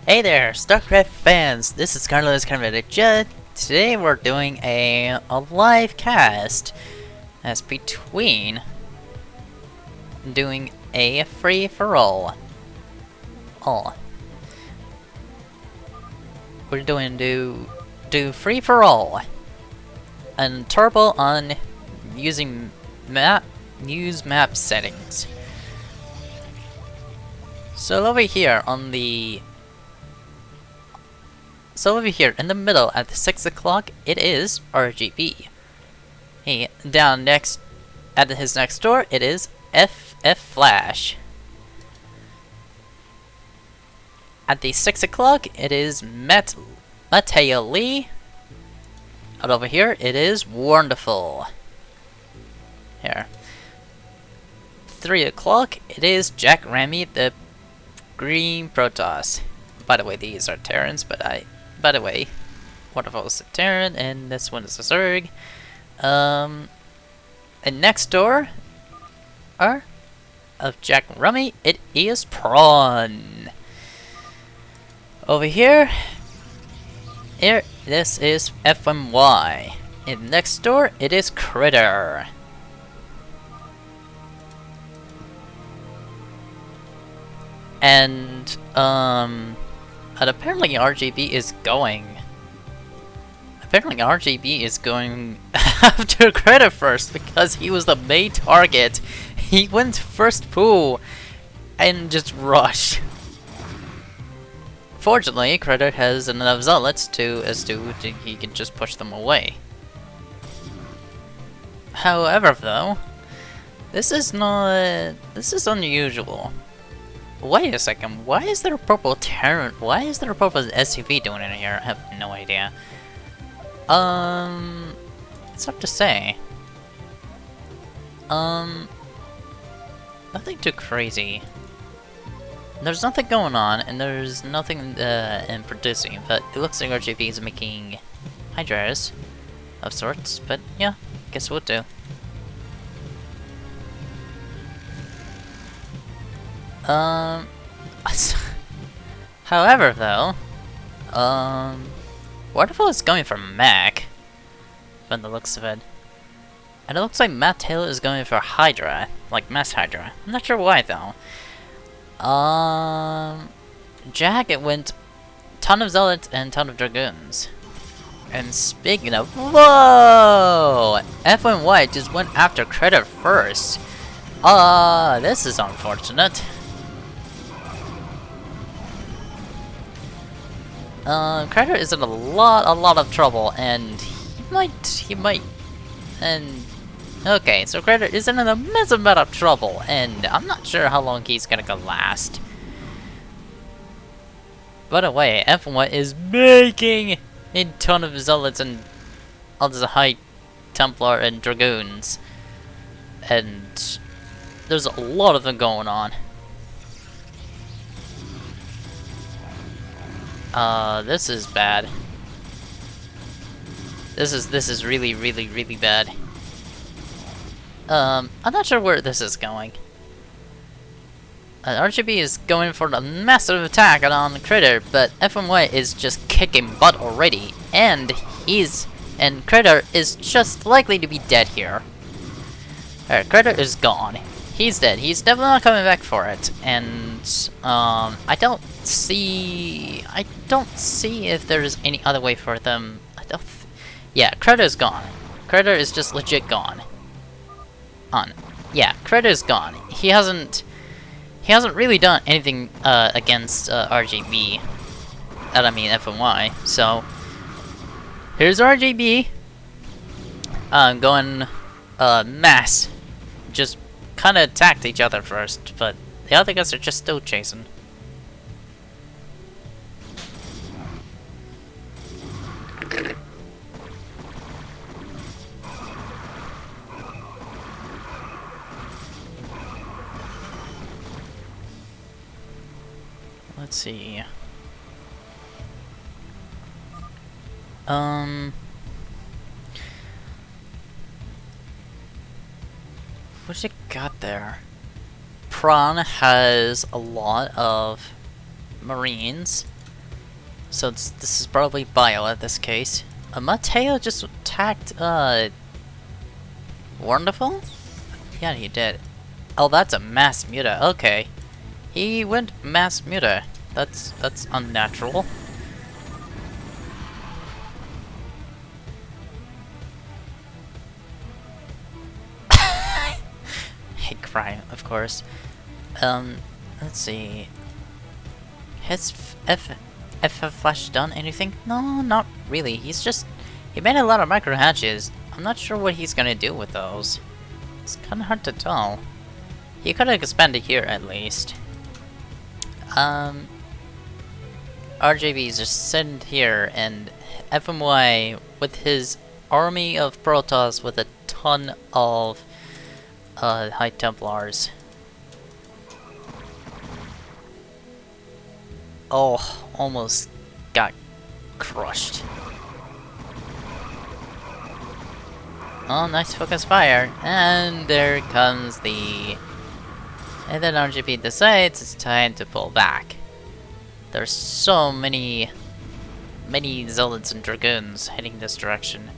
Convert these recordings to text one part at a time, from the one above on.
Hey there, Starcraft fans! This is Carlos Jet. Today we're doing a live cast as between doing a free-for-all. We're doing do free-for-all and turbo on using use map settings. So over here in the middle at the 6 o'clock, it is RGB. Hey, down next at his next door, it is FF Flash. At the 6 o'clock, it is Mateo Lee. And over here, it is Wonderful. Here. 3 o'clock, it is Jack Ramy, the Green Protoss. By the way, these are Terrans, by the way, Wonderful is a Terran, and this one is a Zerg. And next door of Jack Rummy, it is Prawn. Over here, this is FMY. And next door, it is Critter. And apparently RGB is going. Apparently RGB is going after Critter first because he was the main target. He went first pool and just rushed. Fortunately, Critter has enough zealots to he can just push them away. However, though, this is unusual. Wait a second, why is there a purple Terran? Why is there a purple SUV doing in here? I have no idea. It's hard to say. Nothing too crazy. There's nothing going on, and there's nothing in producing, but it looks like RGB is making Hydras of sorts, but yeah, guess we'll do. However, though, Wonderful is going for Mac, from the looks of it. And it looks like Matt Taylor is going for Hydra, like Mass Hydra. I'm not sure why, though. Jack, it went ton of Zealots and ton of Dragoons. And speaking of, whoa! FNY just went after Critter first. This is unfortunate. Critter is in a lot of trouble, and he might, and okay, so Critter is in an immense amount of trouble, and I'm not sure how long he's gonna last. By the way, F1 is making a ton of zealots and all the high Templar and Dragoons, and there's a lot of them going on. This is bad. This is really bad. I'm not sure where this is going. RGB is going for a massive attack on the Critter, but FMY is just kicking butt already, and Critter is just likely to be dead here. Alright, Critter is gone. He's dead. He's definitely not coming back for it, and I don't see if there's any other way for them. Yeah, Critter's gone. Critter is just legit gone. Yeah, Critter's gone. He hasn't really done anything against RGB. I mean FNY. So here's RGB going mass. Just kind of attacked each other first, but the other guys are just still chasing. Let's see. What's it got there? Prawn has a lot of Marines. So this is probably Bio at this case. Mateo just attacked, Wonderful? Yeah, he did. Oh, that's a mass muta. Okay. He went mass muta. That's unnatural. Hate crime, of course. Let's see. Has FF Flash done anything? No, not really. He made a lot of micro hatches. I'm not sure what he's gonna do with those. It's kinda hard to tell. He could have expanded here at least. RJB is just sitting here, and FMY with his army of Protoss with a ton of High Templars. Oh, almost got crushed. Oh, nice focus fire. And there comes the... And then RGB decides it's time to pull back. There's so many Zealots and Dragoons heading this direction.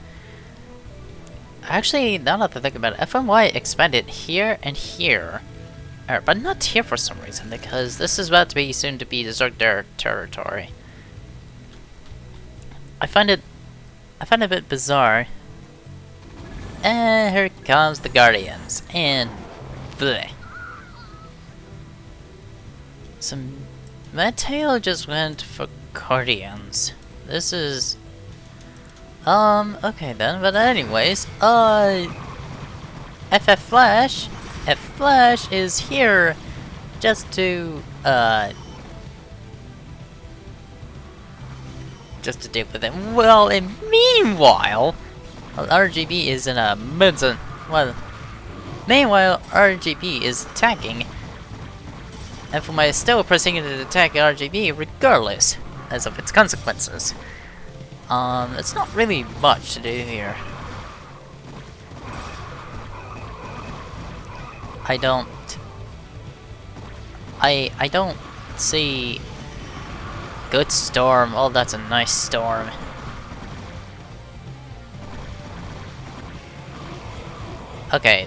Actually, now that I think about it, FMY expanded here and here. But not here for some reason, because this is about to be soon to be Zerg territory. I find it a bit bizarre. And here comes the Guardians, and bleh. Some Mateo just went for Guardians. This is okay then, but anyways, FF Flash is here just to deal with it. Well, and meanwhile, RGB is in a mid-zone. Well, meanwhile, RGB is attacking. FMI is still proceeding to attack RGB regardless as of its consequences. It's not really much to do here. I don't see good storm. Oh, that's a nice storm. Okay,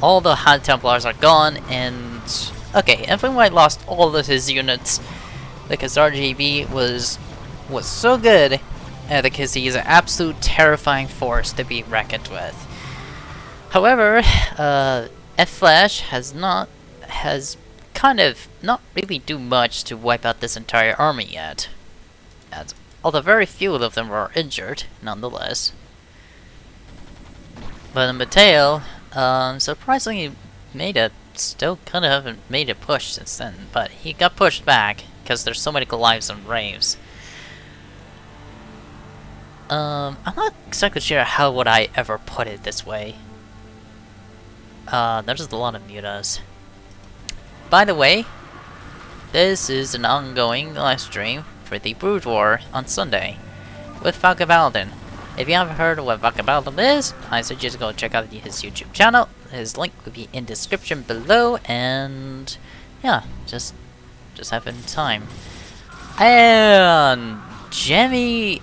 all the High Templars are gone, and okay, FMY lost all of his units because RGB was so good, because he is an absolute terrifying force to be reckoned with. However, F-Flash has kind of not really do much to wipe out this entire army yet, although very few of them were injured, nonetheless. But Mateo, surprisingly still kind of haven't made a push since then, but he got pushed back because there's so many Goliaths and Raves. I'm not exactly sure how would I ever put it this way. There's a lot of mutas. By the way, this is an ongoing live stream for the Brood War on Sunday with Falcon Paladin. If you haven't heard of what Falcon Paladin is, I suggest you go check out his YouTube channel. His link will be in description below, and yeah, just having time. And Jack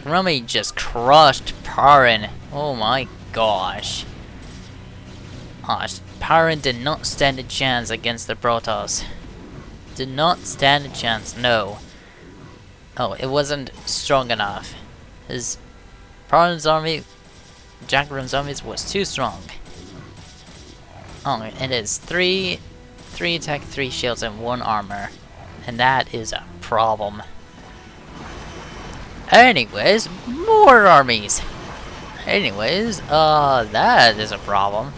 Rummy just crushed Parin. Oh my gosh. Parin did not stand a chance against the Protoss. Did not stand a chance, no. Oh, it wasn't strong enough. Parin's army, Jack Rum's armies was too strong. Oh, it is 3 attack, 3 shields, and 1 armor. And that is a problem. Anyways, more armies! Anyways, that is a problem.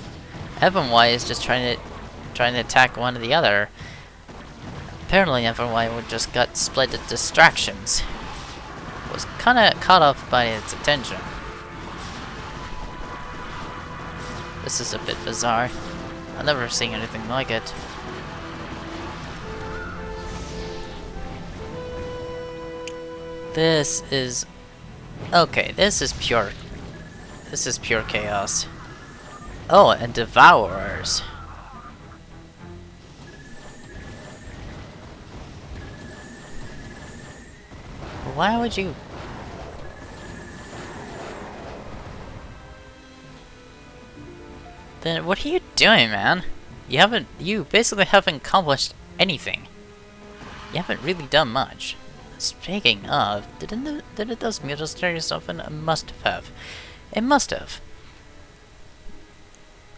FMY is just trying to attack one or the other. Apparently FMY just got split into distractions. Was kinda caught off by its attention. This is a bit bizarre. I've never seen anything like it. This is... okay, this is pure chaos. Oh, and Devourers. Why would you? Then what are you doing, man? You basically haven't accomplished anything. You haven't really done much. Speaking of, didn't those mutas tear yourself in? It must have. It must have.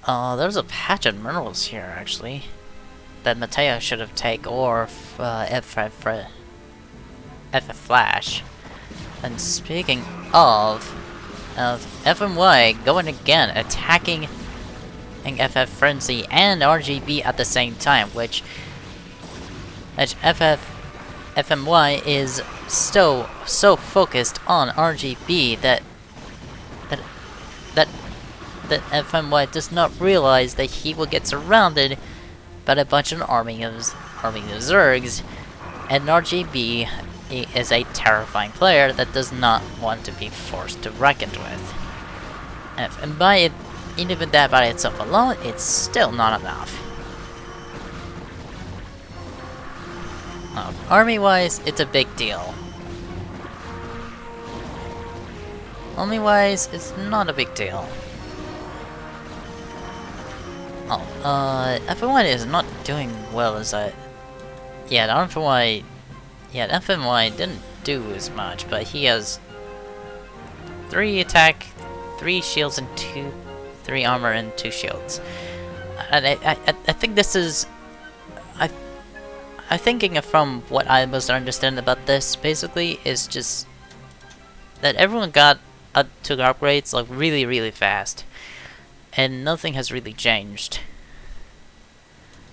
There's a patch of minerals here, actually, that Mateo should have taken, or FF Flash. And speaking of FMY going again, attacking FF Frenzy and RGB at the same time, which FMY is so focused on RGB that FMY does not realize that he will get surrounded by a bunch of army of Zergs, and RGB is a terrifying player that does not want to be forced to reckon with. And by it, even that by itself alone, it's still not enough. Army-wise, it's a big deal. Army-wise, it's not a big deal. FMY is not doing well as I... Yeah, FMY didn't do as much, but he has 3 attack, 3 shields, and 3 armor, and 2 shields. And I think this is... I'm thinking from what I was understanding about this, basically, is just that everyone took upgrades like really fast, and nothing has really changed.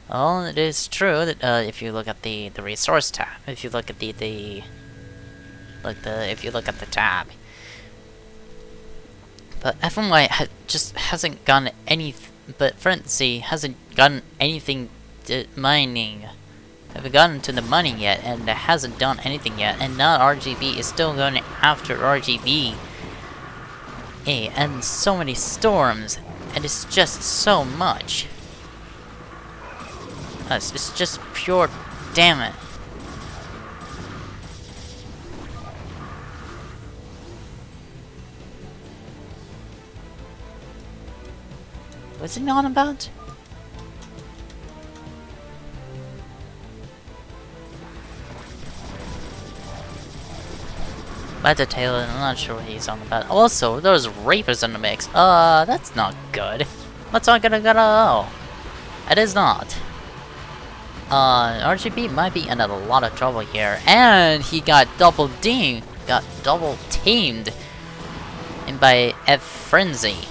Well, it is true that if you look at the resource tab, if you look at if you look at the tab, but FMY just hasn't gotten any. But Frenzy hasn't gotten anything mining. Haven't gotten to the money yet, and it hasn't done anything yet, and now RGB is still going after RGB. And so many storms, and it's just so much. It's just pure damn it. What's it on about? Matter Taylor, I'm not sure what he's on about. Also, there's Reapers in the mix. That's not good. That's not gonna go. It is not. RGB might be in a lot of trouble here, and he got double teamed and by F Frenzy,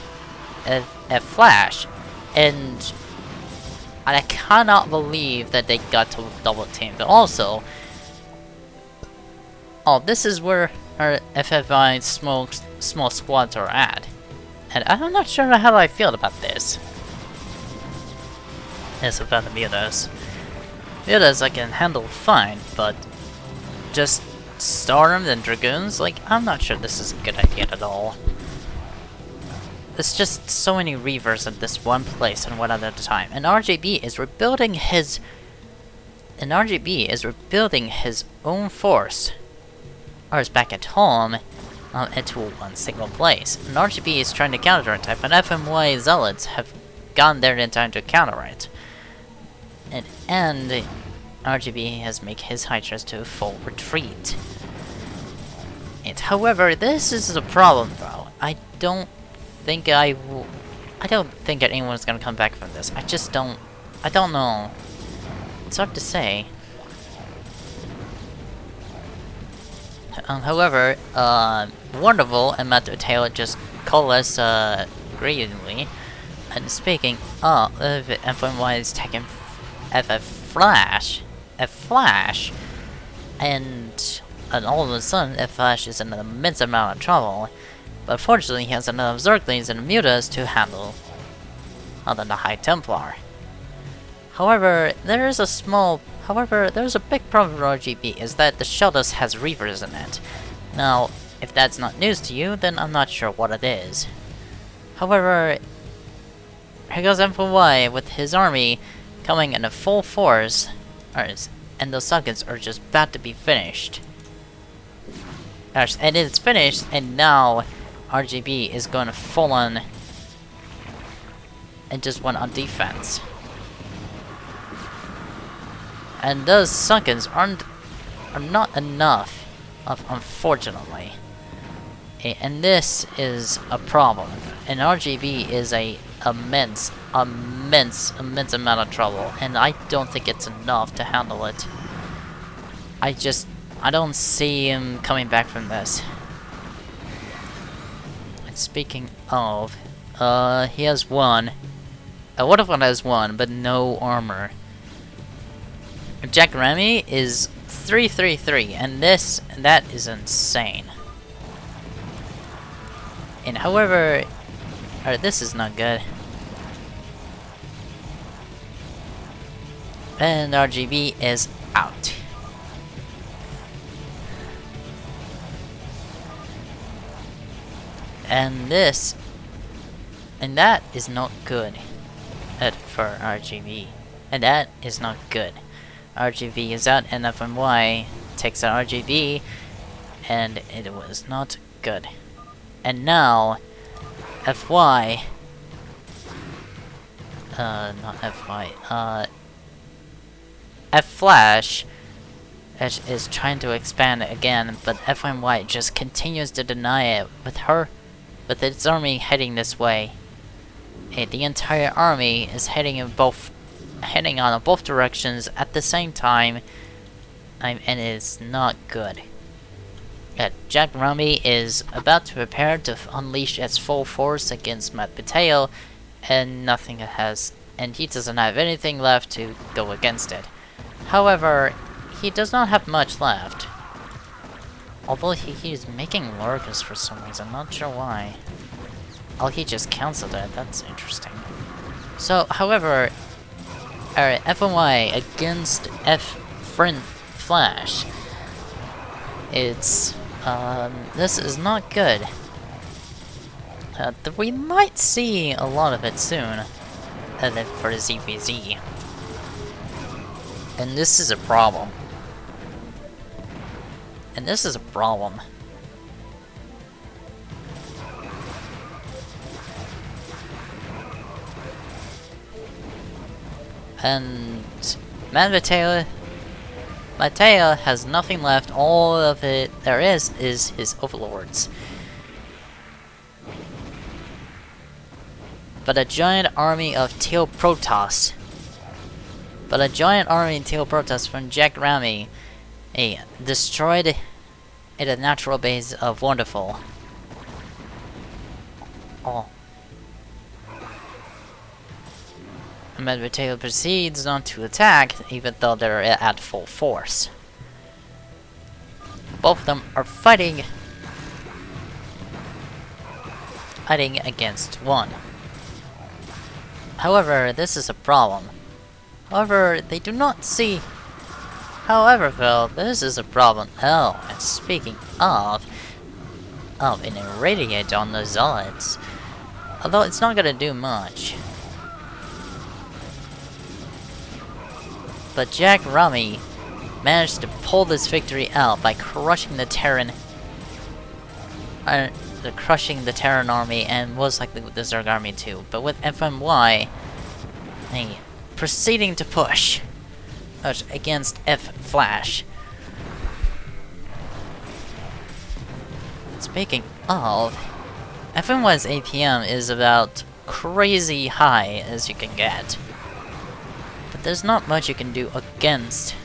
F Flash, and I cannot believe that they got to double teamed. But also, this is where our FFI small squads are at, and I'm not sure how I feel about this. It's about the mutas. Mutas I can handle fine, but just Storm and Dragoons, like, I'm not sure this is a good idea at all. There's just so many Reavers at this one place and one at a time, and RGB is rebuilding his own force, ours back at home, into one single place. And RGB is trying to counter it, but FMY Zealots have gone there in time to counter it. And RGB has made his Hydras to full retreat. However, this is a problem, though. I don't think anyone's gonna come back from this. I don't know. It's hard to say. However, Wonderful and Matt Taylor just call us gravely. And speaking of FMY is taking F Flash, and all of a sudden F Flash is in an immense amount of trouble. But fortunately, he has enough Zerglings and Mutas to handle other than the High Templar. However, there's a big problem with RGB, is that the Sheldus has Reavers in it. Now, if that's not news to you, then I'm not sure what it is. However, here goes FY with his army coming in a full force, and those Suggins are just about to be finished. And it's finished, and now RGB is going to full on and just went on defense. And those sunkens are not enough, unfortunately. And this is a problem. And RGB is a immense amount of trouble, and I don't think it's enough to handle it. I don't see him coming back from this. And speaking of, he has one. Waterfall has one, but no armor. Jack Remy is 333, and that is insane. And however, this is not good. And RGB is out. And that is not good for RGB. And that is not good. RGB is out, and FMY takes out RGB, and it was not good. And now, FY, not FY, F-Flash is trying to expand again, but FMY just continues to deny it with its army heading this way. The entire army is heading on both directions at the same time, and it's not good. Jack Remy is about to prepare to unleash its full force against Matt Mateo, and he doesn't have anything left to go against it. However, he does not have much left. Although he is making Lurgus for some reason, not sure why. Oh, he just cancelled it, that's interesting. So, however, FMY against Flash. This is not good. We might see a lot of it soon, for ZVZ. And this is a problem. And Mateo has nothing left. All of it there is his overlords. But a giant army of Teal Protoss. From Jack Remy destroyed a natural base of Wonderful. Oh. Mateo proceeds not to attack, even though they're at full force. Both of them are fighting against one. However, this is a problem. However, they do not see. However, Phil, this is a problem. Oh, and speaking of an irradiate on the Zealots. Although it's not gonna do much. But Jack Remy managed to pull this victory out by crushing the Terran army, and most likely with the Zerg army too. But with FMY proceeding to push against F-Flash. Speaking of, FMY's APM is about crazy high as you can get. But there's not much you can do against.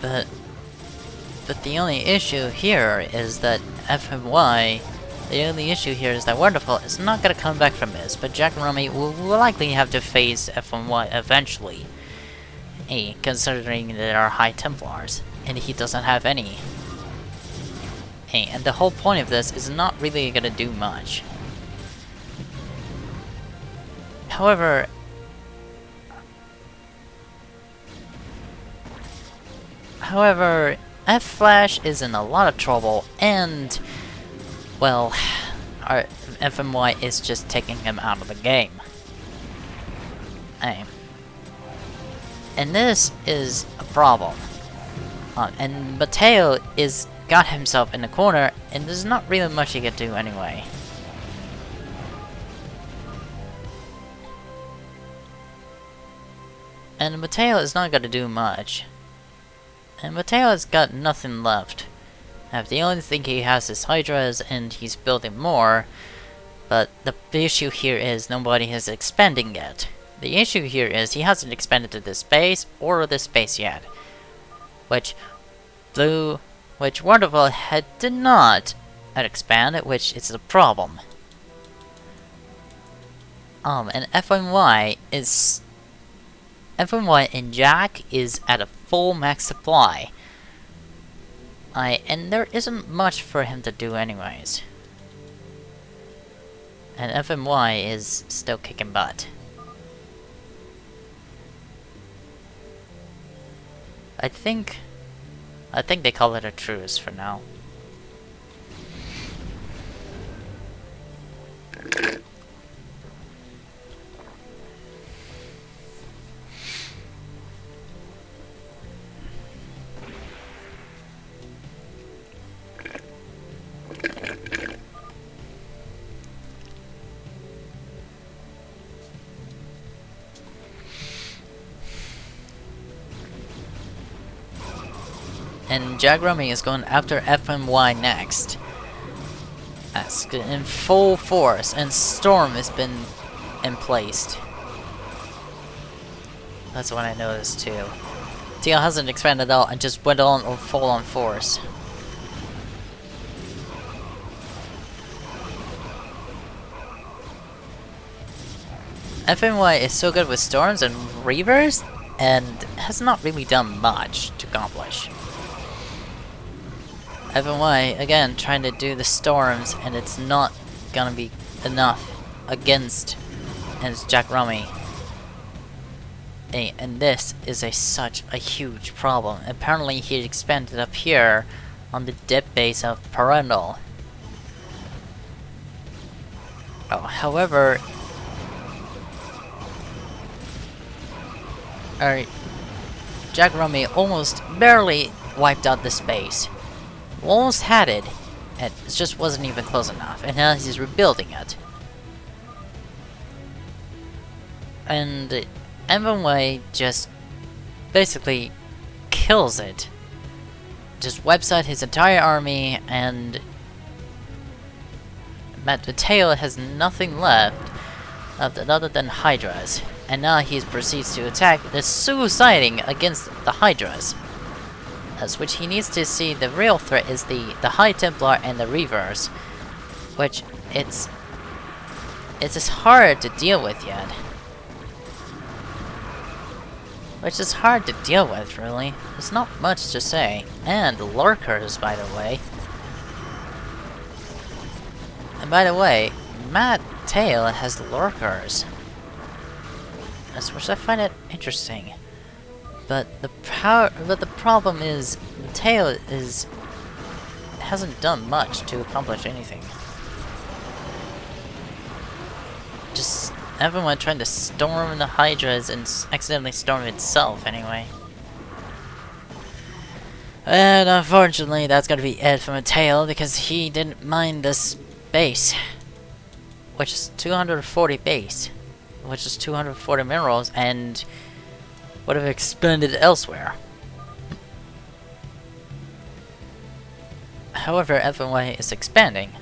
But the only issue here is that Wonderful is not going to come back from this, but Jack Remy will likely have to face FMY eventually, considering there are High Templars, and he doesn't have any. And the whole point of this is not really going to do much. However, F-Flash is in a lot of trouble, and, well, FMY is just taking him out of the game. And this is a problem. And Mateo is got himself in the corner, and there's not really much he can do anyway. And Mateo is not going to do much. And Mateo has got nothing left. The only thing he has is Hydras, and he's building more. But the issue here is nobody is expanding yet. The issue here is he hasn't expanded to this base or this base yet. Which Wonderful did not expand, which is a problem. And FNY in Jack is at a full max supply. And there isn't much for him to do anyways. And FMY is still kicking butt. I think they call it a truce for now. And Jack Rummy is going after FMY next. That's in full force, and Storm has been placed. That's what I noticed too. TL hasn't expanded at all and just went on full on force. FMY is so good with Storms and Reavers, and has not really done much to accomplish. FMY, again, trying to do the Storms, and it's not gonna be enough against Jack Rummy. And this is such a huge problem. Apparently he expanded up here on the dip base of Parental. However, Jack Rummy almost barely wiped out the space. Almost had it, and it just wasn't even close enough, and now he's rebuilding it. And MMY just basically kills it. Just wipes out his entire army, and Mateo has nothing left other than Hydras. And now he proceeds to attack the suiciding against the Hydras. Which he needs to see the real threat is the High Templar and the Reavers, which it's just hard to deal with yet. Which is hard to deal with, really. There's not much to say. And lurkers, by the way. And by the way, Matt Tail has lurkers, which I find it interesting. But the problem is, Mateo hasn't done much to accomplish anything. Just everyone trying to storm the Hydras and accidentally storm itself anyway. And unfortunately, that's gonna be it for Mateo because he didn't mine this base, which is 240 base, which is 240 minerals, and would have expended elsewhere. However, FNY is expanding.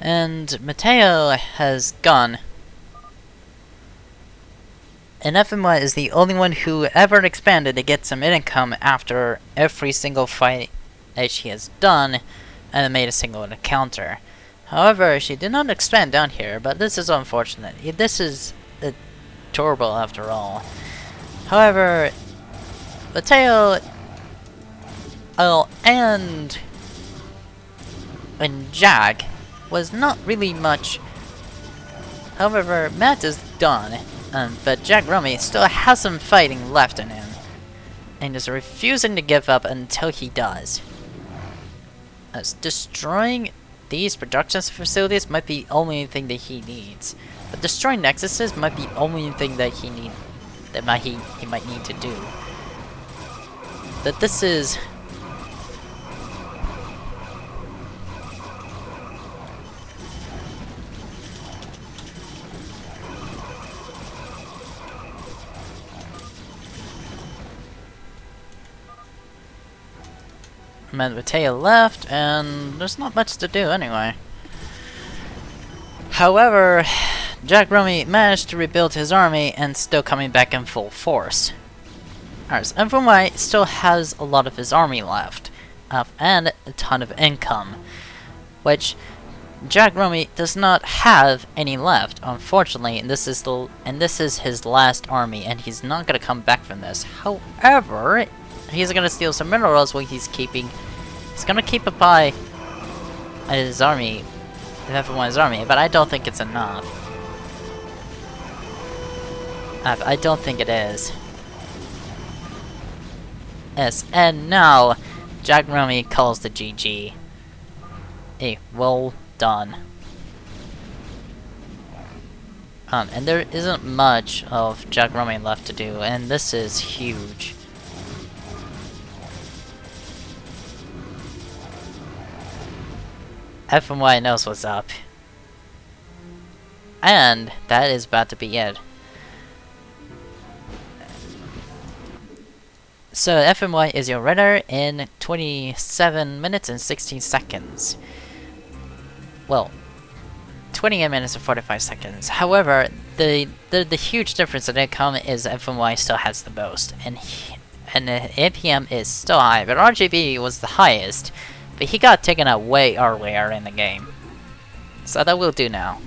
And Mateo has gone. And FMY is the only one who ever expanded to get some income after every single fight that she has done and made a single encounter. However, she did not expand down here, but this is unfortunate. This is the Turbo after all. However, Mateo and Jack was not really much. However, Matt is done, but Jack Rummy still has some fighting left in him, and is refusing to give up until he does. As destroying these production facilities might be the only thing that he needs, but destroying nexuses might be the only thing that he might need to do. But this is Mateo left, and there's not much to do anyway. However, Jack Rummy managed to rebuild his army and still coming back in full force. Ours FMY still has a lot of his army left, and a ton of income, which Jack Rummy does not have any left, unfortunately, and this is his last army, and he's not gonna come back from this. However, he's gonna steal some minerals while he's gonna keep a eye at his army, FMY's army, but I don't think it's enough. I don't think it is. Yes, and now Jack Rummy calls the GG. Hey, well done. And there isn't much of Jack Rummy left to do, and this is huge. FMY knows what's up. And that is about to be it. So FMY is your winner in 27 minutes and 16 seconds. Well, 28 minutes and 45 seconds. However, the huge difference in income is FMY still has the most, and the APM is still high, but RGB was the highest, but he got taken out way earlier in the game. So that will do now.